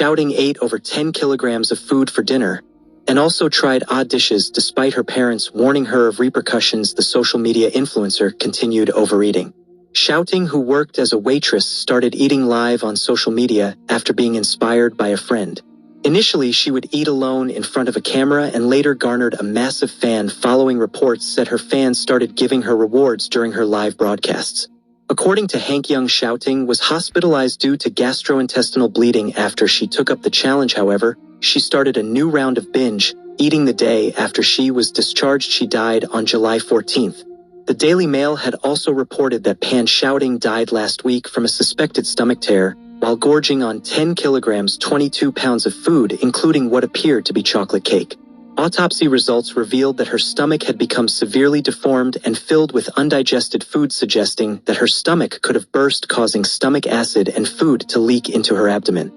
Shouting ate over 10 kilograms of food for dinner, and also tried odd dishes despite her parents warning her of repercussions. The social media influencer continued overeating. Shouting, who worked as a waitress, started eating live on social media after being inspired by a friend. Initially, she would eat alone in front of a camera and later garnered a massive fan following. Reports said her fans started giving her rewards during her live broadcasts. According to Hank Young, Shouting was hospitalized due to gastrointestinal bleeding after she took up the challenge. However, she started a new round of binge eating the day after she was discharged. She died on July 14th. The Daily Mail had also reported that Pan Shouting died last week from a suspected stomach tear while gorging on 10 kilograms 22 pounds of food, including what appeared to be chocolate cake. Autopsy results revealed that her stomach had become severely deformed and filled with undigested food, suggesting that her stomach could have burst, causing stomach acid and food to leak into her abdomen.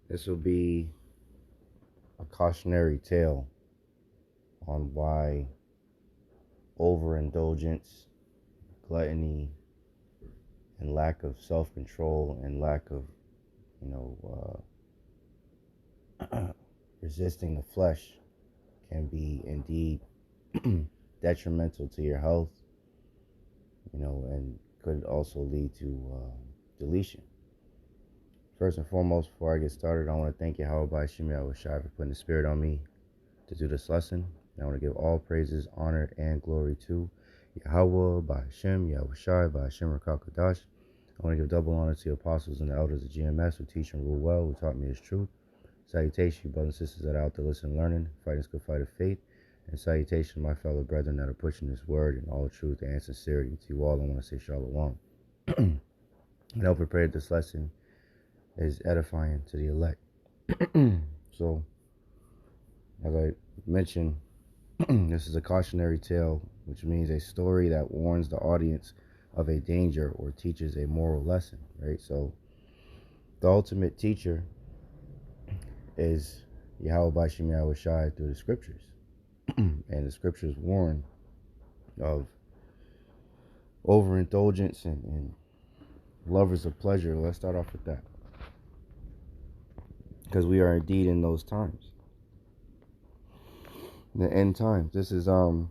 This will be a cautionary tale on why overindulgence, gluttony, and lack of self-control and lack of, resisting the flesh can be indeed detrimental to your health, and could also lead to deletion. First and foremost, before I get started, I want to thank Yahawah, Bahasham, Yahawashi for putting the spirit on me to do this lesson. And I want to give all praises, honor, and glory to Yahawah, Bahasham, Yahawashi, Bahasham, Rakakadash. I want to give double honor to the apostles and the elders of GMS who teach and rule well, who taught me his truth. Salutation, you brothers and sisters that are out there listening, learning, fighting this good fight of faith. And salutation, my fellow brethren that are pushing this word in all truth and sincerity. To you all, I want to say shalom. And I hope and pray that this lesson is edifying to the elect. So, as I mentioned, this is a cautionary tale, which means a story that warns the audience of a danger or teaches a moral lesson, right? So, the ultimate teacher is Yahawah, Bahasham, Yahawashi through the scriptures. And the scriptures warn of overindulgence and lovers of pleasure. Let's start off with that, because we are indeed in those times, the end times. This is 2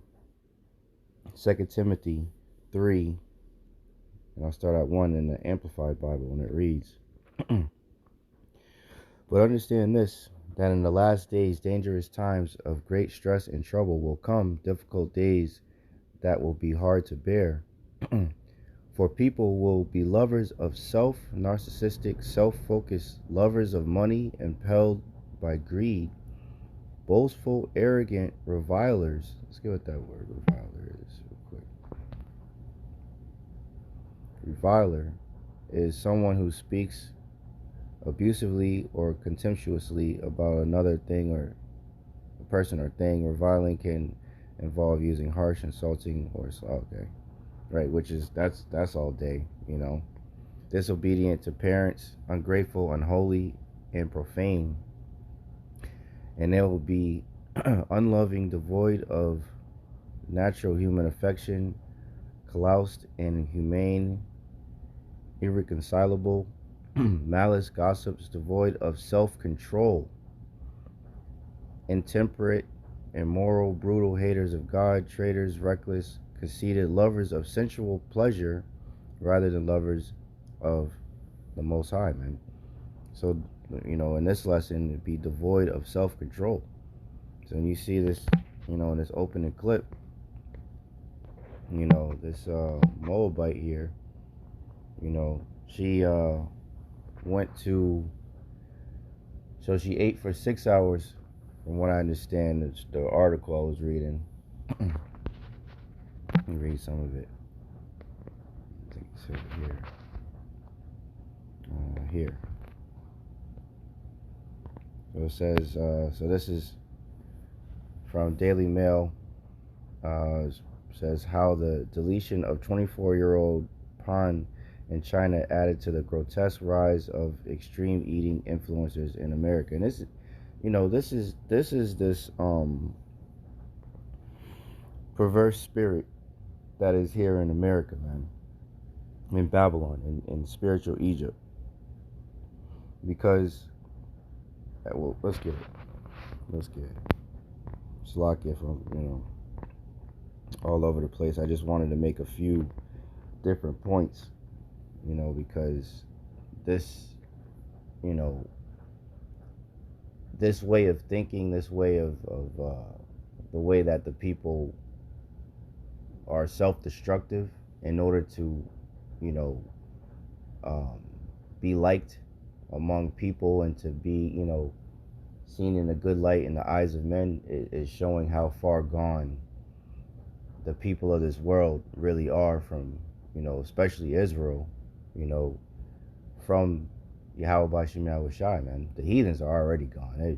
Timothy 3, and I'll start at 1 in the Amplified Bible, and it reads, but understand this, that in the last days dangerous times of great stress and trouble will come, difficult days that will be hard to bear. For people will be lovers of self, narcissistic, self-focused, lovers of money, impelled by greed, boastful, arrogant, revilers. Let's get what that word reviler is real quick. Reviler is someone who speaks abusively or contemptuously about another thing or a person or thing. Reviling can involve using harsh, insulting, or right, which is that's all day, disobedient to parents, ungrateful, unholy, and profane. And they will be unloving, devoid of natural human affection, calloused and inhumane, irreconcilable, malice, gossips, devoid of self-control, intemperate, immoral, brutal, haters of God, traitors, reckless, conceited, lovers of sensual pleasure rather than lovers of the Most High, man. So, in this lesson, it'd be devoid of self-control. So when you see this, in this opening clip, this Moabite here, she she ate for 6 hours, from what I understand. It's the article I was reading. Let me read some of it. I think it's over here. Here. So it says, so this is from Daily Mail. Says how the deletion of 24-year-old Pan in China added to the grotesque rise of extreme eating influencers in America. And this is this perverse spirit that is here in America, man. in Babylon, in spiritual Egypt. Because, well, let's get it. Let's get it. Slovakia from, all over the place. I just wanted to make a few different points, because this, you know, this way of thinking, this way of the way that the people are self-destructive in order to, you know, um, be liked among people and to be, seen in a good light in the eyes of men is showing how far gone the people of this world really are from, especially Israel, you know, from Yahawashi, man. The heathens are already gone.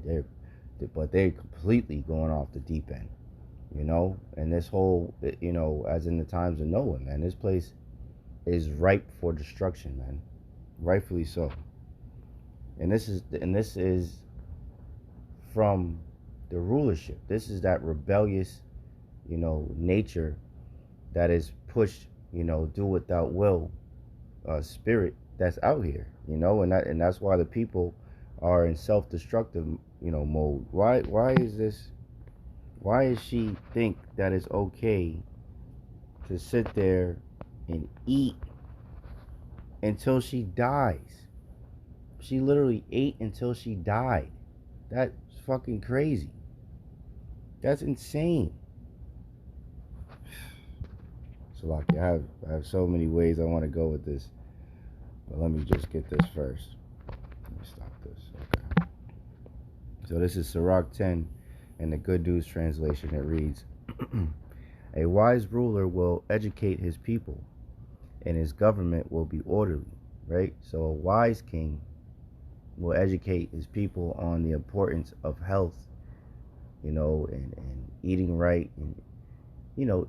But they're completely going off the deep end, And this whole, as in the times of Noah, man, this place is ripe for destruction, man. Rightfully so. And this is from the rulership. This is that rebellious, nature that is pushed, do without will, spirit that's out here, and that's why the people are in self-destructive, mode. Why is this? Why is she think that it's okay to sit there and eat until she dies? She literally ate until she died. That's fucking crazy. That's insane. So, like, I have so many ways I want to go with this, but let me just get this first. Let me stop this. Okay. So this is Sirach 10 in the Good News translation. It reads, "A wise ruler will educate his people, and his government will be orderly." Right? So a wise king will educate his people on the importance of health, and eating right, and,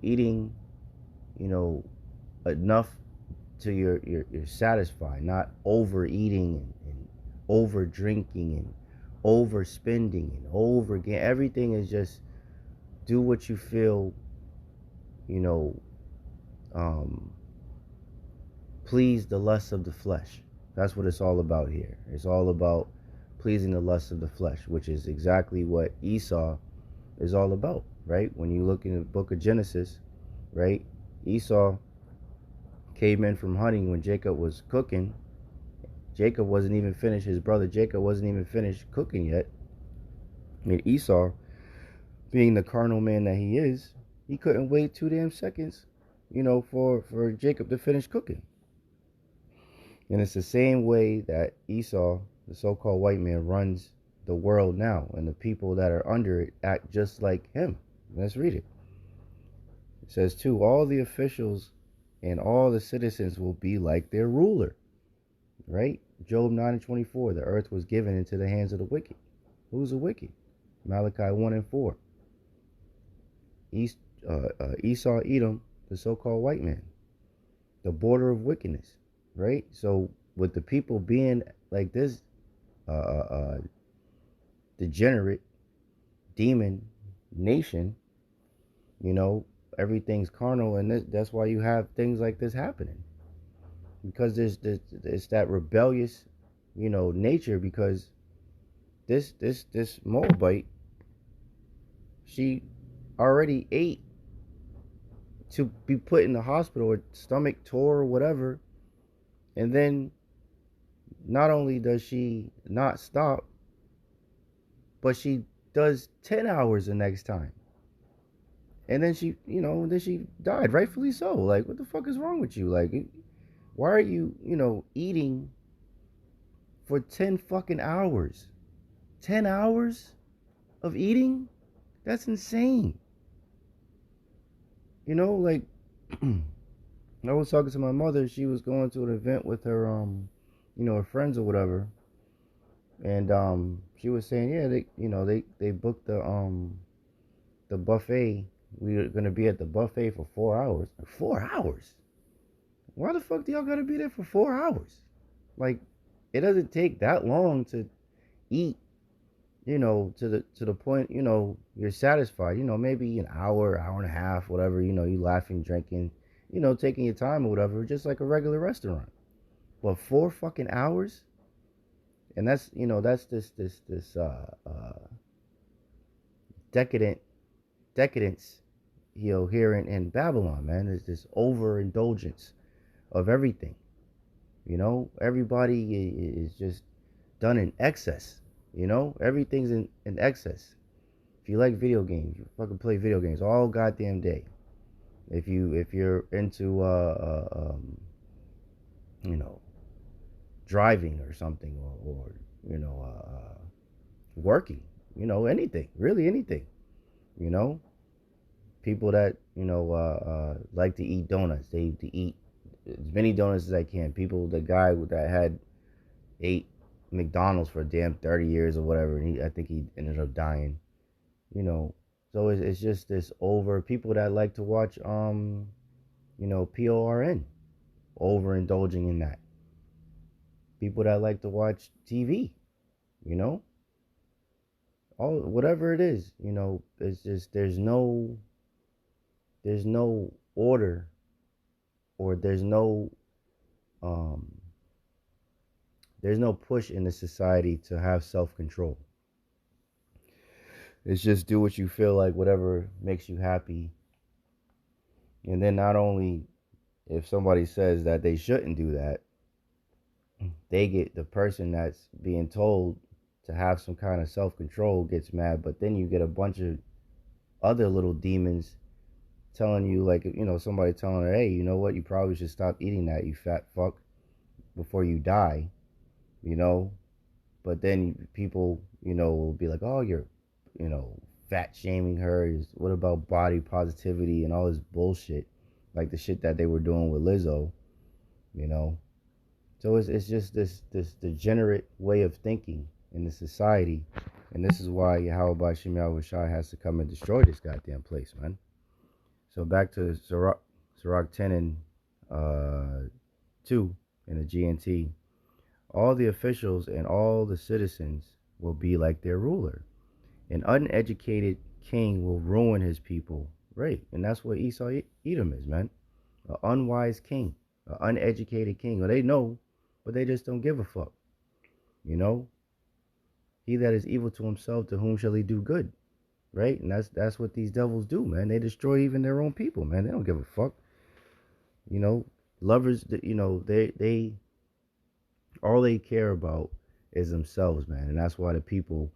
eating, enough till you're satisfied, not overeating and over drinking and overspending and over again. Everything is just do what you feel, please the lusts of the flesh. That's what it's all about here. It's all about pleasing the lusts of the flesh, which is exactly what Esau is all about, right? When you look in the book of Genesis, right? Esau came in from hunting when Jacob was cooking. Jacob wasn't even finished. His brother Jacob wasn't even finished cooking yet. And Esau, being the carnal man that he is, he couldn't wait 2 damn seconds, for Jacob to finish cooking. And it's the same way that Esau, the so-called white man, runs the world now. And the people that are under it act just like him. Let's read it. It says, too, all the officials and all the citizens will be like their ruler. Right? Job 9:24, the earth was given into the hands of the wicked. Who's the wicked? Malachi 1:4. Esau, Edom, the so-called white man. The border of wickedness. Right? So with the people being like this degenerate demon nation, everything's carnal, and that's why you have things like this happening. Because it's that rebellious, nature. Because this Moabite, she already ate to be put in the hospital, or stomach tore or whatever, and then not only does she not stop, but she does 10 hours the next time. And then she, died, rightfully so. Like, what the fuck is wrong with you? Like, why are you, eating for 10 fucking hours? 10 hours of eating? That's insane. Like, I was talking to my mother. She was going to an event with her, her friends or whatever. And she was saying, yeah, they booked the buffet. We were gonna be at the buffet for 4 hours. 4 hours? Why the fuck do y'all gotta be there for 4 hours? Like, it doesn't take that long to eat, to the point, you're satisfied. Maybe an hour, hour and a half, whatever, you laughing, drinking, taking your time or whatever, just like a regular restaurant. But 4 fucking hours, and that's this decadent decadence, here in Babylon, man. There's this overindulgence of everything. Everybody is just done in excess. Everything's in excess. If you like video games, you fucking play video games all goddamn day. If you're into you know driving or something, or working, anything, really anything. You know, people that like to eat donuts, they to eat as many donuts as I can. The guy that had ate McDonald's for a damn 30 years or whatever, and I think he ended up dying. You know, so it's just this over people that like to watch PORN, overindulging in that. People that like to watch TV, you know, all whatever it is, it's just there's no order, or um there's no push in the society to have self-control. It's just do what you feel like, whatever makes you happy. And then not only if somebody says that they shouldn't do that, they get the person that's being told to have some kind of self-control gets mad, but then you get a bunch of other little demons telling you, like, somebody telling her, hey, you know what, you probably should stop eating that, you fat fuck, before you die, but then people, will be like, oh, you're, fat shaming her. What about body positivity and all this bullshit, like the shit that they were doing with Lizzo, so it's just this degenerate way of thinking in the society, and this is why Yahawashi has to come and destroy this goddamn place, man. So back to Sirach 10 and 2 in the GNT. All the officials and all the citizens will be like their ruler. An uneducated king will ruin his people. Right. And that's what Esau Edom is, man. An unwise king. An uneducated king. Well, they know, but they just don't give a fuck. He that is evil to himself, to whom shall he do good? Right? And that's what these devils do, man. They destroy even their own people, man. They don't give a fuck. Lovers, they all they care about is themselves, man. And that's why the people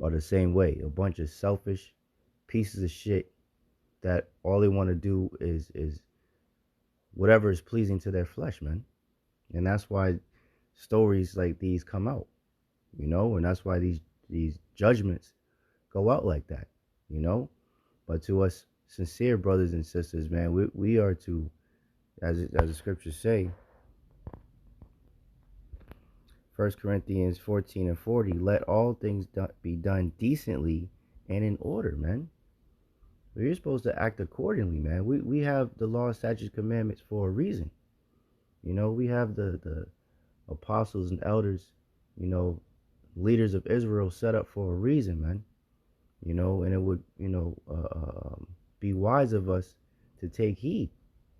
are the same way. A bunch of selfish pieces of shit that all they want to do is whatever is pleasing to their flesh, man. And that's why stories like these come out, and that's why these judgments go out like that, But to us sincere brothers and sisters, man, we are to, as the scriptures say, 1 Corinthians 14 and 40, let all things be done decently and in order, man. You're supposed to act accordingly, man. We have the law, statutes, commandments for a reason. We have the apostles and elders, leaders of Israel set up for a reason, man. And it would, be wise of us to take heed.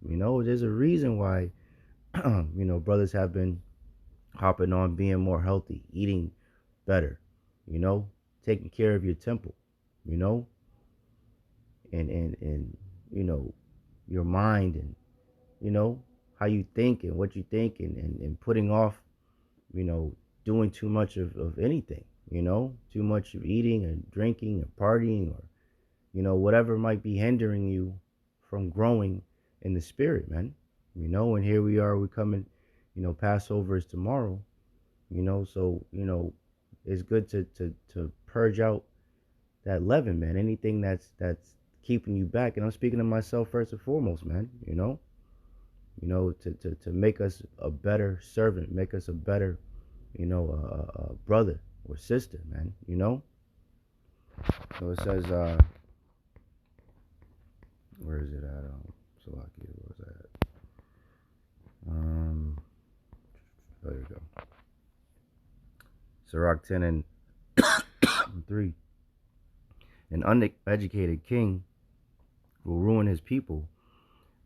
There's a reason why, brothers have been hopping on being more healthy, eating better, taking care of your temple, and your mind, and how you think and what you think, and putting off, doing too much of anything, too much of eating and drinking and partying, or whatever might be hindering you from growing in the spirit, man. And here we are, we coming, Passover is tomorrow, so it's good to purge out that leaven, man. Anything that's keeping you back, and I'm speaking to myself first and foremost, man. To make us a better servant, make us a better, brother or sister, man. So it says, where is it at? Salakia, where's that? There you go. Sirach 10 and 3. An uneducated king will ruin his people,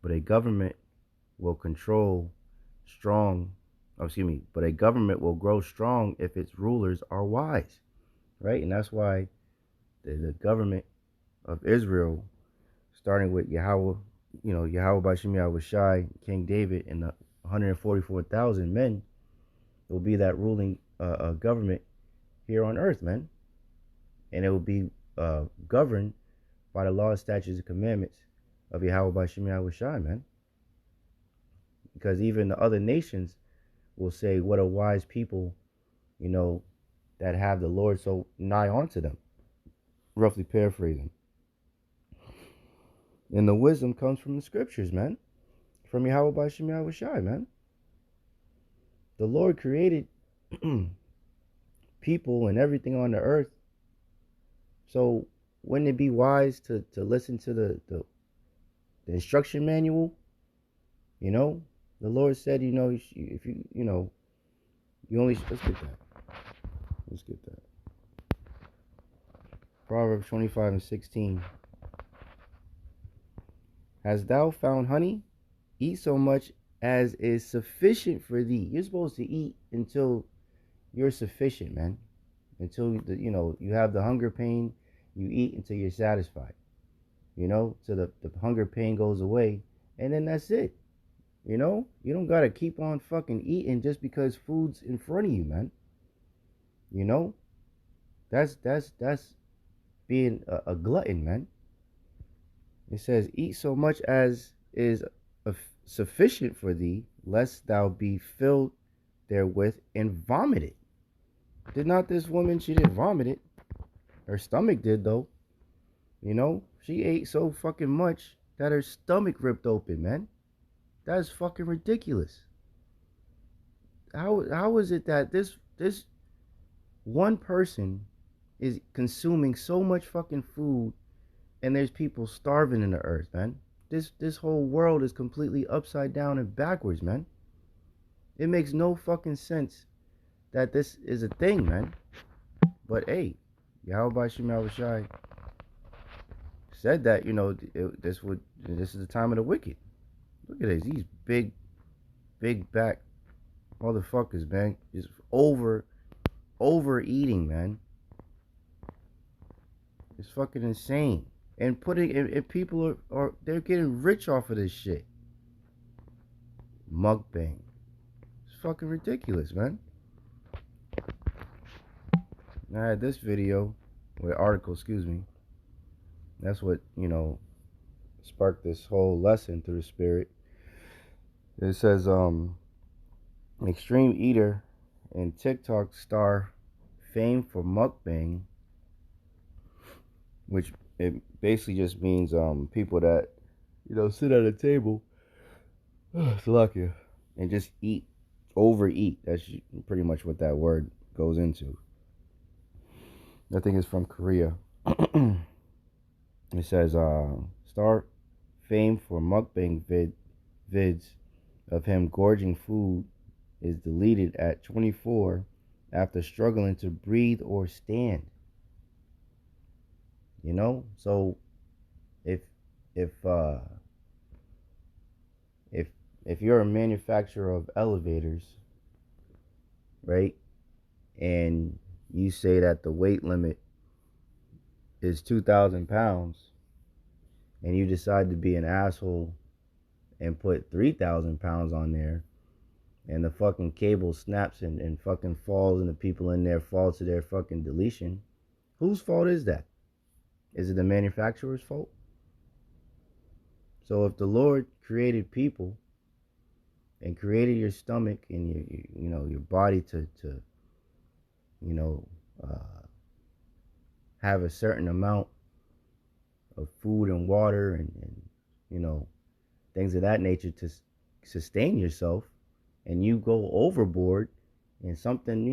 but a government will control strong, but a government will grow strong if its rulers are wise, right? And that's why the government of Israel, starting with Yahawah, Yahawah Bahasham Yahawashi, King David, and the 144,000 men, will be that ruling government here on earth, man. And it will be governed by the laws, statutes, and commandments of Yahawah Bahasham Yahawashi, man. Because even the other nations will say, what a wise people, that have the Lord so nigh onto them. Roughly paraphrasing. And the wisdom comes from the scriptures, man. From Yahawah Bahasham Yahawashi, man. The Lord created people and everything on the earth. So wouldn't it be wise to listen to the instruction manual? The Lord said, if you only, let's get that. Proverbs 25:16. Hast thou found honey? Eat so much as is sufficient for thee. You're supposed to eat until you're sufficient, man. Until you have the hunger pain, you eat until you're satisfied. So the hunger pain goes away, and then that's it. You don't gotta keep on fucking eating just because food's in front of you, man. That's being a glutton, man. It says, eat so much as is sufficient for thee, lest thou be filled therewith and vomited. Did not this woman, she didn't vomit it. Her stomach did, though. She ate so fucking much that her stomach ripped open, man. That's fucking ridiculous. How is it that this one person is consuming so much fucking food and there's people starving in the earth, man? This whole world is completely upside down and backwards, man. It makes no fucking sense that this is a thing, man. But hey, Yahawah Bahasham Yahawashi said that, this is the time of the wicked. Look at these big back motherfuckers, man. Just overeating, man. It's fucking insane. And people they're getting rich off of this shit. Mukbang. It's fucking ridiculous, man. I had this video, article, excuse me. That's what, sparked this whole lesson through the spirit. It says, extreme eater and TikTok star famed for mukbang, which it basically just means people that, sit at a table, and just overeat. That's pretty much what that word goes into. I think it's from Korea. It says, star famed for mukbang vids of him gorging food is deleted at 24 after struggling to breathe or stand. So if you're a manufacturer of elevators, right, and you say that the weight limit is 2,000 pounds, and you decide to be an asshole and put 3,000 pounds on there, and the fucking cable snaps and fucking falls, and the people in there fall to their fucking deletion, whose fault is that? Is it the manufacturer's fault? So if the Lord created people and created your stomach and your body to have a certain amount of food and water and things of that nature to sustain yourself, and you go overboard in something,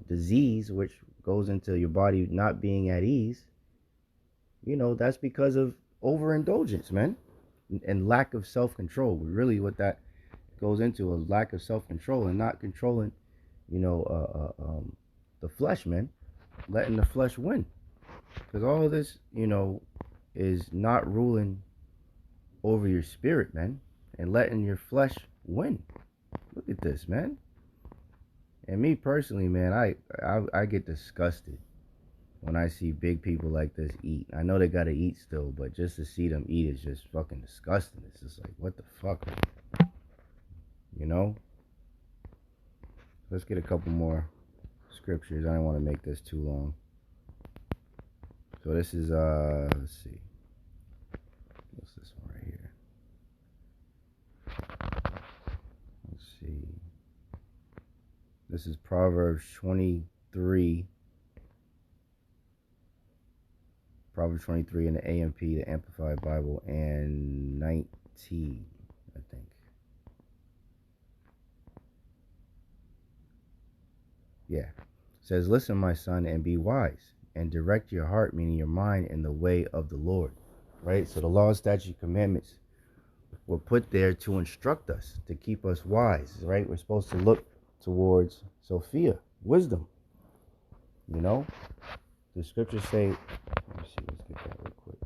disease, which goes into your body not being at ease, that's because of overindulgence, man, and lack of self-control. Really what that goes into, a lack of self-control and not controlling, the flesh, man, letting the flesh win. Because all of this, is not ruling over your spirit, man, and letting your flesh win. Look at this, man. And me personally, man, I get disgusted when I see big people like this eat. I know they gotta eat still, but just to see them eat is just fucking disgusting. It's just like, what the fuck? You know? Let's get a couple more scriptures. I don't want to make this too long. So this is, let's see. What's this one right here? Let's see. This is Proverbs 23. Proverbs 23 in the AMP, the Amplified Bible, and 19, I think. Yeah. It says, listen, my son, and be wise, and direct your heart, meaning your mind, in the way of the Lord. Right? So the law, statute, commandments were put there to instruct us, to keep us wise. Right? We're supposed to look towards Sophia, wisdom. You know? The scriptures say, let me see, let's get that real quick.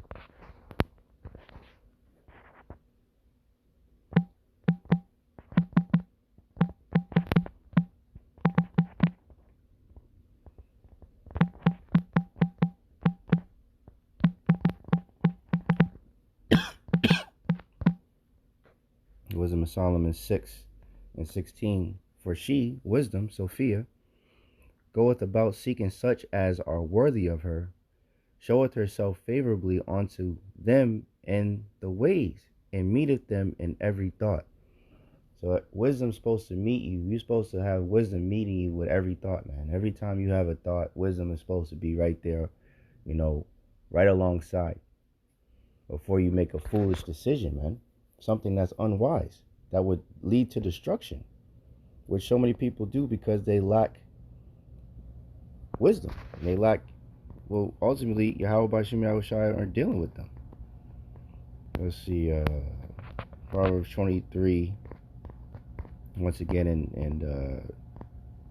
Wisdom of Solomon 6:16. For she, wisdom, Sophia, goeth about seeking such as are worthy of her, showeth herself favorably unto them in the ways, and meeteth them in every thought. So wisdom's supposed to meet you. You're supposed to have wisdom meeting you with every thought, man. Every time you have a thought, wisdom is supposed to be right there, you know, right alongside, before you make a foolish decision, man. Something that's unwise, that would lead to destruction, which so many people do because they lack wisdom. And they lack, well, ultimately, Yahawashi aren't dealing with them. Let's see, Proverbs 23, once again, in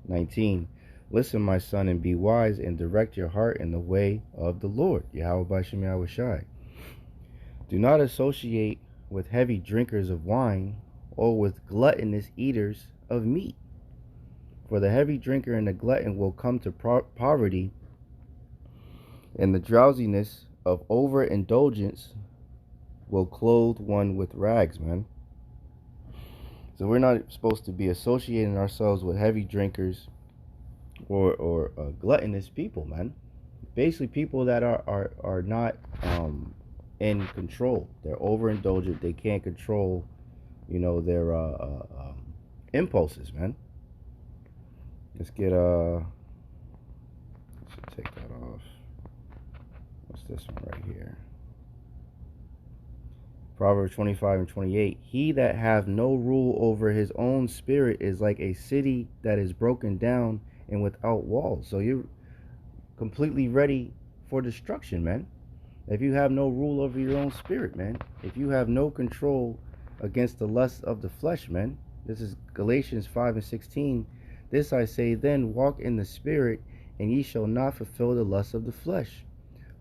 19. Listen, my son, and be wise, and direct your heart in the way of the Lord. Yahawashi. Do not associate with heavy drinkers of wine, or with gluttonous eaters of meat. For the heavy drinker and the glutton will come to poverty, and the drowsiness of overindulgence will clothe one with rags, man. So we're not supposed to be associating ourselves with heavy drinkers or gluttonous people, man. Basically, people that are not in control. They're overindulgent. They can't control, you know, their impulses, man. Let's get let's take that off. What's this one right here? Proverbs 25:28. He that hath no rule over his own spirit is like a city that is broken down and without walls. So you're completely ready for destruction, man. If you have no rule over your own spirit, man. If you have no control against the lusts of the flesh, man. This is Galatians 5:16. This I say then, walk in the spirit, and ye shall not fulfill the lusts of the flesh.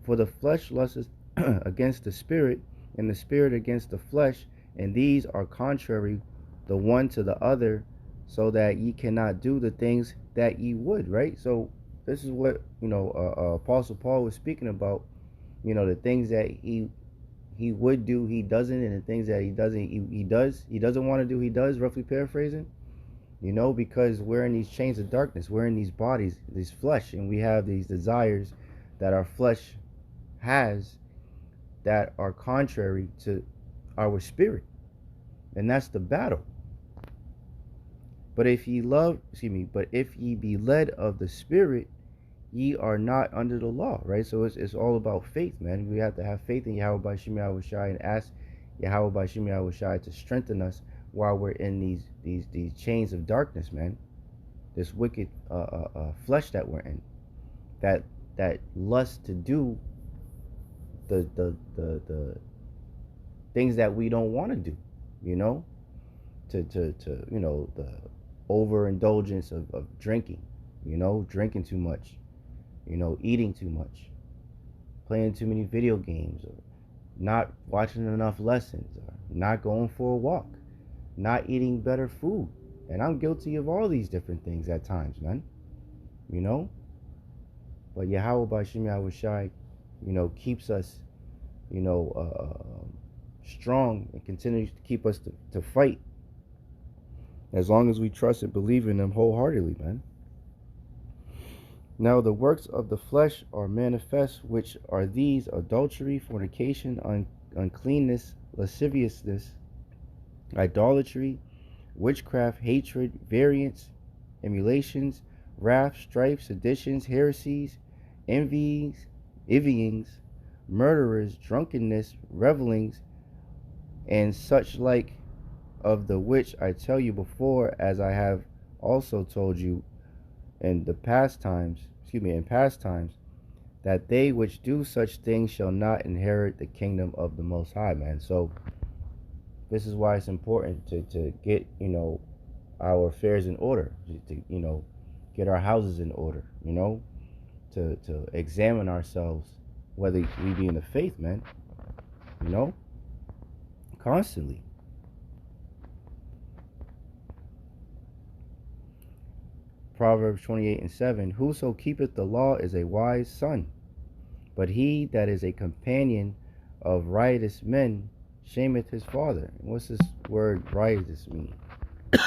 For the flesh lusteth against the spirit, and the spirit against the flesh, and these are contrary the one to the other, so that ye cannot do the things that ye would. Right? So this is what, you know, Apostle Paul was speaking about. You know, the things that he would do, he doesn't, and the things that he doesn't, he does. He doesn't want to do, he does. Roughly paraphrasing. You know, because we're in these chains of darkness, we're in these bodies, this flesh, and we have these desires that our flesh has that are contrary to our spirit, and that's the battle. But if ye be led of the spirit, ye are not under the law. Right? So it's all about faith, man. We have to have faith in Yahawashi and ask Yahawashi to strengthen us while we're in these chains of darkness, man. This wicked flesh that we're in, that lust to do the things that we don't want to do, you know, to you know, the overindulgence of drinking, you know, drinking too much, you know, eating too much, playing too many video games, or not watching enough lessons, or not going for a walk. not eating better food. And I'm guilty of all these different things at times, man. You know? But Yahawah Bahasham Yahawashi, keeps us, you know, strong and continues to keep us to fight. As long as we trust and believe in him wholeheartedly, man. Now the works of the flesh are manifest, which are these: adultery, fornication, uncleanness, lasciviousness, idolatry, witchcraft, hatred, variance, emulations, wrath, strife, seditions, heresies, envyings, murderers, drunkenness, revelings, and such like, of the which I tell you before, as I have also told you in past times, that they which do such things shall not inherit the kingdom of the Most High, man. So this is why it's important to get, our affairs in order, to get our houses in order, to examine ourselves, whether we be in the faith, man, constantly. Proverbs 28:7, whoso keepeth the law is a wise son, but he that is a companion of riotous men shameth his father. What's this word riotous mean? It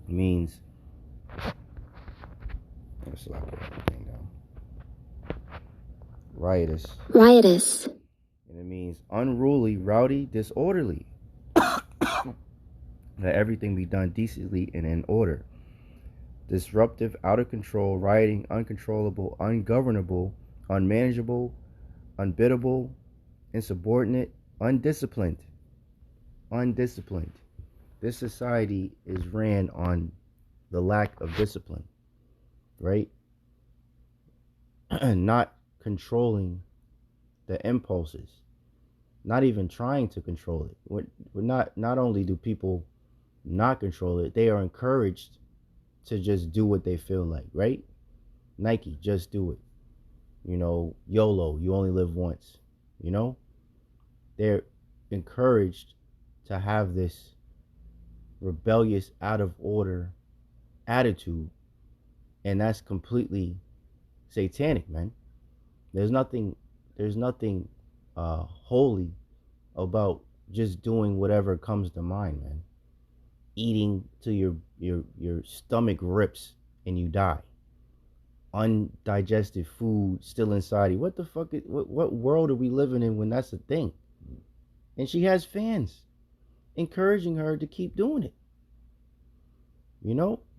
means, let's lock everything down. Riotous. And it means unruly, rowdy, disorderly. Let everything be done decently and in order. Disruptive, out of control, rioting, uncontrollable, ungovernable, unmanageable, unbiddable, insubordinate, undisciplined. This society is ran on the lack of discipline, right? Not controlling the impulses, not even trying to control it. We're not only do people not control it, they are encouraged to just do what they feel like, right? Nike, just do it. YOLO, you only live once. They're encouraged to have this rebellious, out of order attitude, and that's completely satanic, man. There's nothing holy about just doing whatever comes to mind, man. Eating till your stomach rips and you die. Undigested food still inside you. What the fuck what world are we living in when that's a thing? And she has fans encouraging her to keep doing it.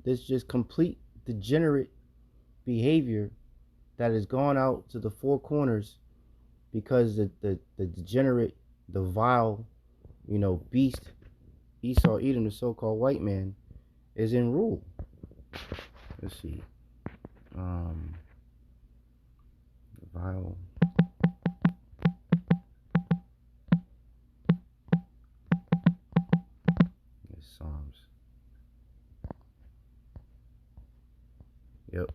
There's just complete degenerate behavior that has gone out to the four corners because the degenerate, the vile, beast, Esau Edom, the so-called white man, is in rule. Let's see. Vile. Psalms. Yep.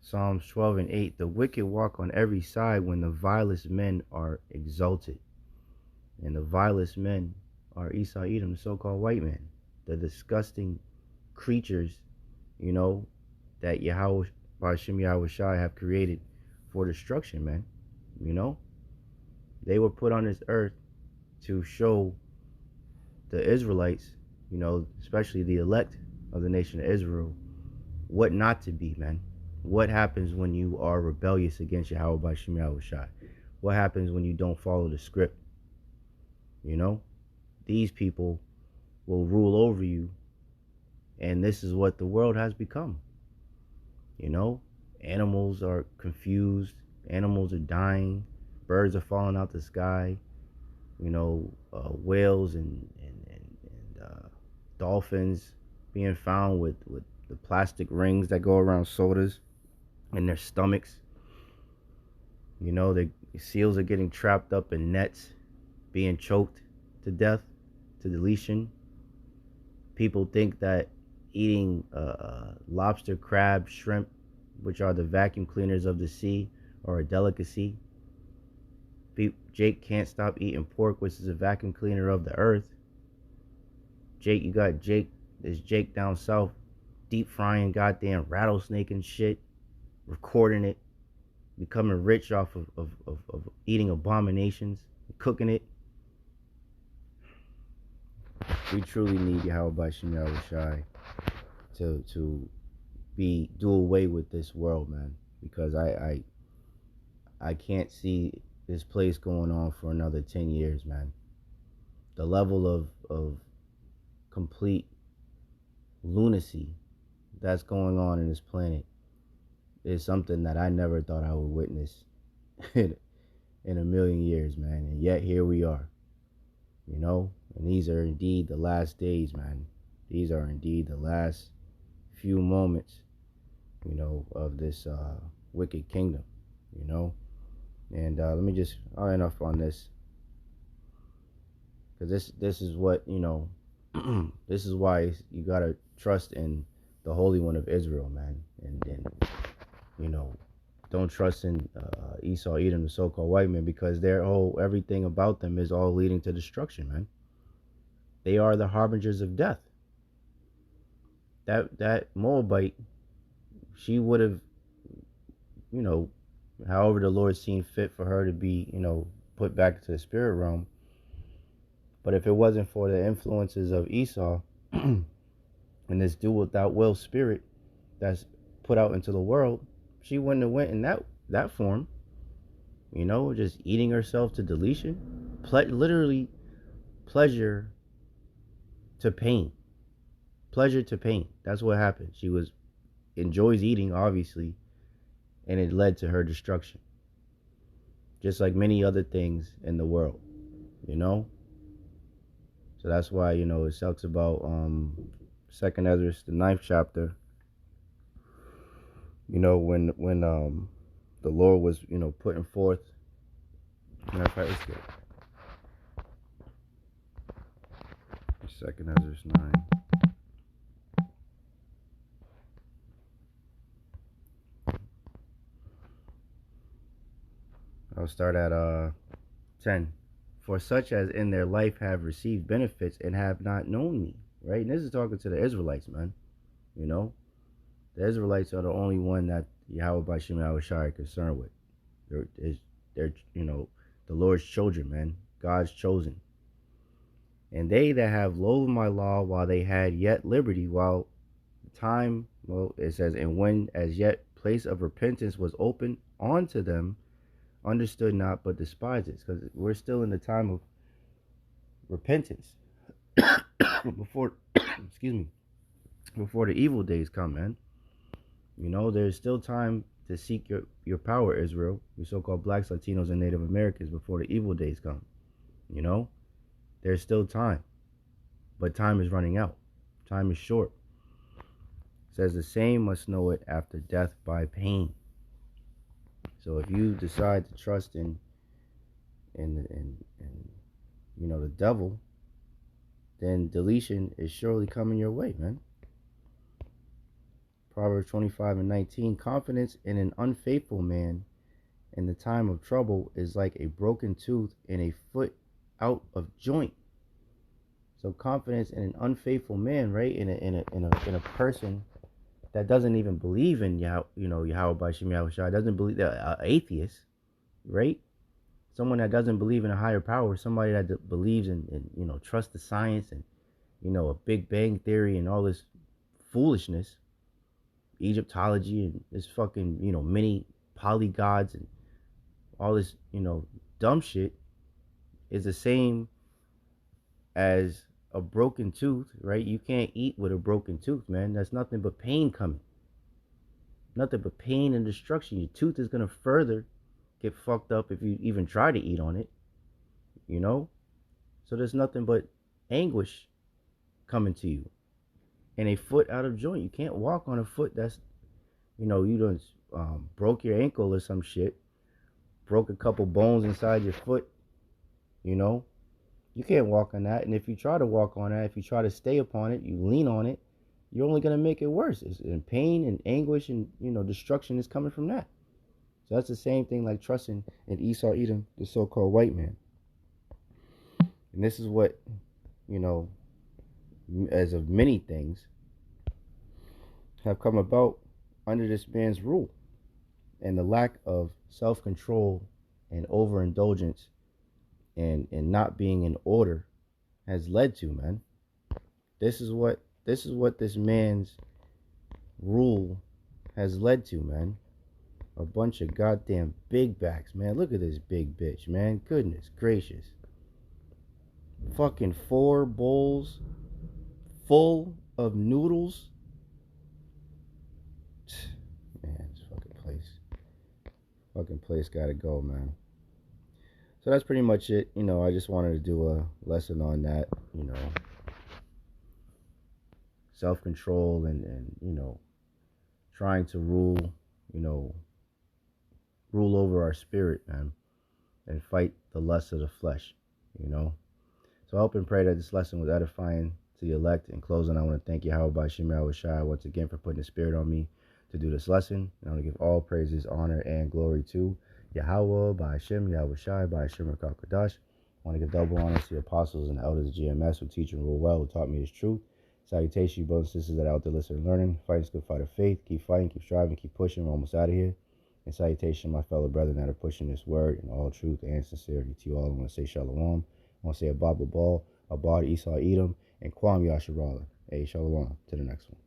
Psalms 12:8. The wicked walk on every side when the vilest men are exalted. And the vilest men are Esau Edom, the so-called white man. The disgusting creatures, that Yahawah Bahasham Yahawashi have created for destruction, man. They were put on this earth to show the Israelites, especially the elect of the nation of Israel, what not to be, man. What happens when you are rebellious against Yahawah Bahasham Yahawashi? What happens when you don't follow the script? These people will rule over you, and this is what the world has become. Animals are confused, animals are dying, birds are falling out the sky, whales and dolphins being found with the plastic rings that go around sodas in their stomachs. The seals are getting trapped up in nets, being choked to death, to deletion. People think that eating lobster, crab, shrimp, which are the vacuum cleaners of the sea, are a delicacy. Jake can't stop eating pork, which is a vacuum cleaner of the earth. Jake, you got Jake. There's Jake down south, deep frying goddamn rattlesnake and shit, recording it, becoming rich off of eating abominations, cooking it. We truly need Bahasham Yahawashi to do away with this world, man. Because I can't see this place going on for another 10 years, man. The level of complete lunacy that's going on in this planet is something that I never thought I would witness in a million years, man. And yet here we are, you know. And these are indeed the last days, man. These are indeed the last few moments, you know, of this wicked kingdom, you know. And let me just, I'll end off on this, because this is what, you know, this is why you gotta trust in the Holy One of Israel, man. And you know, don't trust in Esau, Edom, the so-called white man, because their whole, everything about them is all leading to destruction, man. They are the harbingers of death. That Moabite, she would have, you know, however the Lord seen fit for her to be, you know, put back to the spirit realm. But if it wasn't for the influences of Esau and this do without will spirit that's put out into the world, she wouldn't have went in that form, you know, just eating herself to deletion. Literally pleasure to pain. Pleasure to pain. That's what happened. She enjoys eating, obviously, and it led to her destruction. Just like many other things in the world, you know? So that's why, you know, it talks about 2nd Ezra, the 9th chapter, you know, when the Lord was, you know, putting forth. Matter of fact, let's get 2nd Ezra 9. I'll start at 10. For such as in their life have received benefits and have not known me. Right? And this is talking to the Israelites, man. You know? The Israelites are the only one that Yahawah Bahasham Yahawashi is concerned with. They're, you know, the Lord's children, man. God's chosen. And they that have loathed my law while they had yet liberty, while time, well, it says, and when as yet place of repentance was open unto them, understood not, but despised it. Because we're still in the time of repentance. Before, excuse me, before the evil days come, man. You know, there's still time to seek your power, Israel, you so-called blacks, Latinos, and Native Americans, before the evil days come. You know, there's still time, but time is running out. Time is short. It says the same must know it after death by pain. So if you decide to trust in you know, the devil, then deletion is surely coming your way, man. Proverbs 25:19, confidence in an unfaithful man in the time of trouble is like a broken tooth and a foot out of joint. So confidence in an unfaithful man, right? In a person that doesn't even believe in Yahawah Bahasham Yahawashi, doesn't believe, that atheist, right? Someone that doesn't believe in a higher power, somebody that believes in you know, trust the science and, you know, a Big Bang theory and all this foolishness, Egyptology and this fucking, you know, many polygods and all this, you know, dumb shit, is the same as a broken tooth, right? You can't eat with a broken tooth, man. That's nothing but pain coming. Nothing but pain and destruction. Your tooth is going to further get fucked up if you even try to eat on it, you know? So there's nothing but anguish coming to you. And a foot out of joint. You can't walk on a foot that's, you know, you done broke your ankle or some shit, broke a couple bones inside your foot, you know. You can't walk on that. And if you try to walk on that, if you try to stay upon it, you lean on it, you're only going to make it worse. It's in pain and anguish and, you know, destruction is coming from that. So that's the same thing like trusting in Esau, Edom, the so-called white man. And this is what, you know, as of many things, have come about under this man's rule. And the lack of self-control and overindulgence and not being in order has led to, man. This is what this man's rule has led to, man. A bunch of goddamn big backs, man. Look at this big bitch, man. Goodness gracious. Fucking 4 bowls full of noodles. Man, this fucking place gotta go, man. So that's pretty much it. I just wanted to do a lesson on that, self-control and trying to rule over our spirit, man, and fight the lust of the flesh, So I hope and pray that this lesson was edifying to the elect. In closing, I want to thank Yahawah, Bahasham, Yahawashi once again for putting the spirit on me to do this lesson. And I want to give all praises, honor, and glory to Yahawah, Bahasham, Yahawashi, Bahasham, Kakadash. I want to give double honor to the apostles and the elders of GMS who teach and rule well, who taught me this truth. Salutation, you brothers and sisters that are out there listening and learning. Fighting is good fight of faith. Keep fighting, keep striving, keep pushing. We're almost out of here. And salutation, my fellow brethren that are pushing this word in all truth and sincerity. To you all, I want to say shalom. I want to say Abba Ball, Abad Esau Edom, and Kwam Yasharala. Hey, shalom. To the next one.